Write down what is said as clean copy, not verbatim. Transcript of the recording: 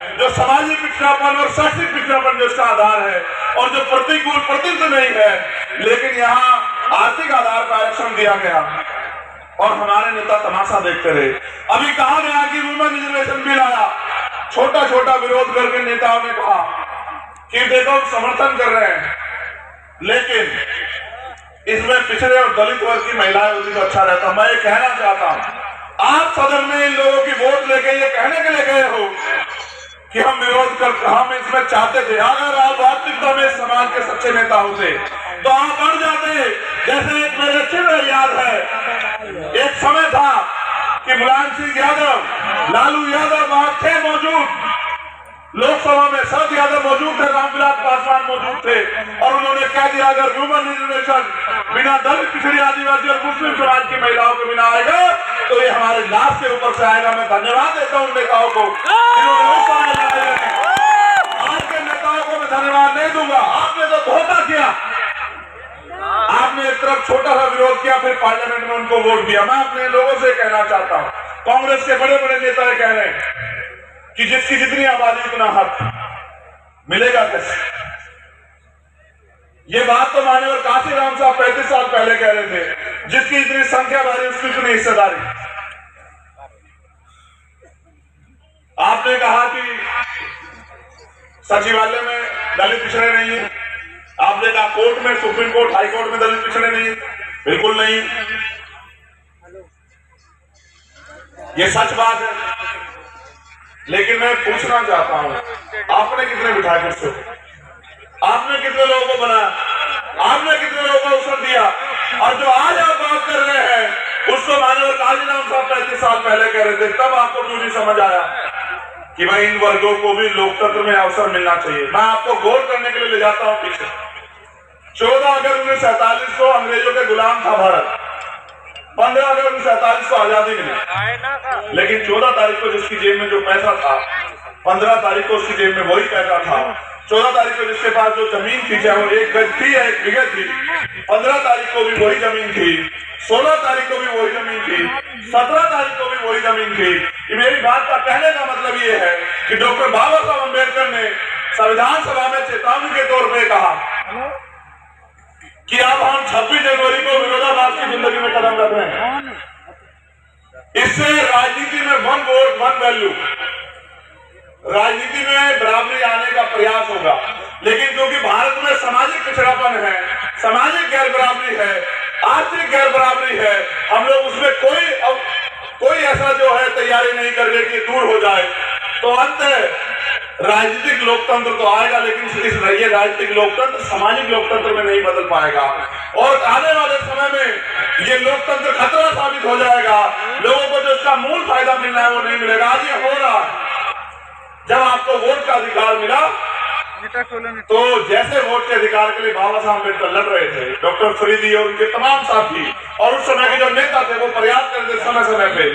जो सामाजिक पिछड़ापन और शैक्षिक पिछड़ापन जो इसका आधार है, और जो प्रतिकूल प्रतिनिधि नहीं है, लेकिन यहाँ आर्थिक आधार पर आरक्षण दिया गया और हमारे नेता तमाशा देखते रहे। अभी कहा गया कि वुमेन रिजर्वेशन बिल आया, छोटा छोटा विरोध करके नेताओं ने कहा कि देखो समर्थन कर रहे हैं, लेकिन इसमें पिछड़े और दलित वर्ग की महिलाएं होती तो अच्छा रहता। मैं ये कहना चाहता हूं, आप सदन में इन लोगों की वोट लेके ये कहने के लिए गए हो कि हम विरोध कर, हम इसमें चाहते थे। अगर आप वास्तविकता में समाज के सच्चे नेता होते तो आप बढ़ जाते। जैसे एक मेरे अच्छे में याद है, एक समय था कि मुलायम सिंह यादव, लालू यादव वहां थे मौजूद लोकसभा में, शरद यादव मौजूद थे, रामविलास पासवान मौजूद थे, और उन्होंने कह दिया अगर वुमेन रिजर्वेशन बिना दलित पिछड़ी आदिवासी और मुस्लिम समाज की महिलाओं के बिना आएगा तो ये हमारे लाश के ऊपर से आएगा। मैं धन्यवाद देता हूं नेताओं को, आज के नेताओं को मैं धन्यवाद नहीं दूंगा। आपने तो धोखा किया, आपने एक तरफ छोटा सा विरोध किया, फिर पार्लियामेंट में उनको वोट दिया। मैं अपने लोगों से कहना चाहता हूं, कांग्रेस के बड़े बड़े नेता कह रहे हैं कि जिसकी जितनी आबादी उतना हक मिलेगा कैसे। ये बात तो माननीय काशीराम साहब 35 साल पहले कह रहे थे, जिसकी इतनी संख्या भारी उसकी इतनी हिस्सेदारी। आपने कहा कि सचिवालय में दलित पिछड़े नहीं है, आपने कहा कोर्ट में, सुप्रीम कोर्ट, हाई कोर्ट में दलित पिछड़े नहीं है, बिल्कुल नहीं, ये सच बात है। लेकिन मैं पूछना चाहता हूं, आपने कितने बिठाए कुर्सी, आपने कितने लोगों को बनाया, आपने कितने लोगों को अवसर दिया, और जो आज आप बात कर रहे हैं उसको माननीय काशीराम साहब 35 साल पहले कह रहे थे। तब आपको क्यों नहीं समझ आया कि भाई इन वर्गों को भी लोकतंत्र में अवसर मिलना चाहिए। मैं आपको गौर करने के लिए ले जाता हूं पीछे। 14 अगस्त 1947 को अंग्रेजों के गुलाम था भारत, 15 अगस्त 1947 को आजादी मिली, लेकिन 14 तारीख को जिसकी जेब में जो पैसा था, 15 तारीख को उसकी जेब में वही पैसा था। 14 तारीख को जिसके पास जो जमीन थी, चाहे वो 1 गज थी या 1 बीघा थी, 15 तारीख को भी वही जमीन थी, 16 तारीख को भी वही जमीन थी, 17 तारीख को भी वही जमीन थी। ये मेरी बात का कहने का मतलब ये है कि डॉक्टर बाबा साहब अम्बेडकर ने संविधान सभा में चेतावनी के तौर पर कहा कि अब हम 26 जनवरी को विरोधाभास की जिंदगी में कदम रख रहे हैं। इससे राजनीति में 1 वोट 1 वैल्यू, राजनीति में बराबरी आने का प्रयास होगा। लेकिन क्योंकि भारत में सामाजिक पिछड़ापन है, सामाजिक गैर बराबरी है, आर्थिक गैर बराबरी है, हम लोग उसमें कोई ऐसा जो है तैयारी नहीं कर रहे कि दूर हो जाए, तो अंत राजनीतिक लोकतंत्र तो आएगा, लेकिन ये राजनीतिक लोकतंत्र सामाजिक लोकतंत्र में नहीं बदल पाएगा, और आने वाले समय में ये लोकतंत्र खतरा साबित हो जाएगा। लोगों को जो इसका मूल फायदा मिलना है वो नहीं मिलेगा। आज ये हो रहा है, जब आपको वोट का अधिकार मिला तो जैसे वोट के अधिकार के लिए बाबा साहब अम्बेडकर लड़ रहे थे, डॉक्टर फरीदी और उनके तमाम साथी और उस समय के जो नेता थे वो प्रयास करते समय समय पे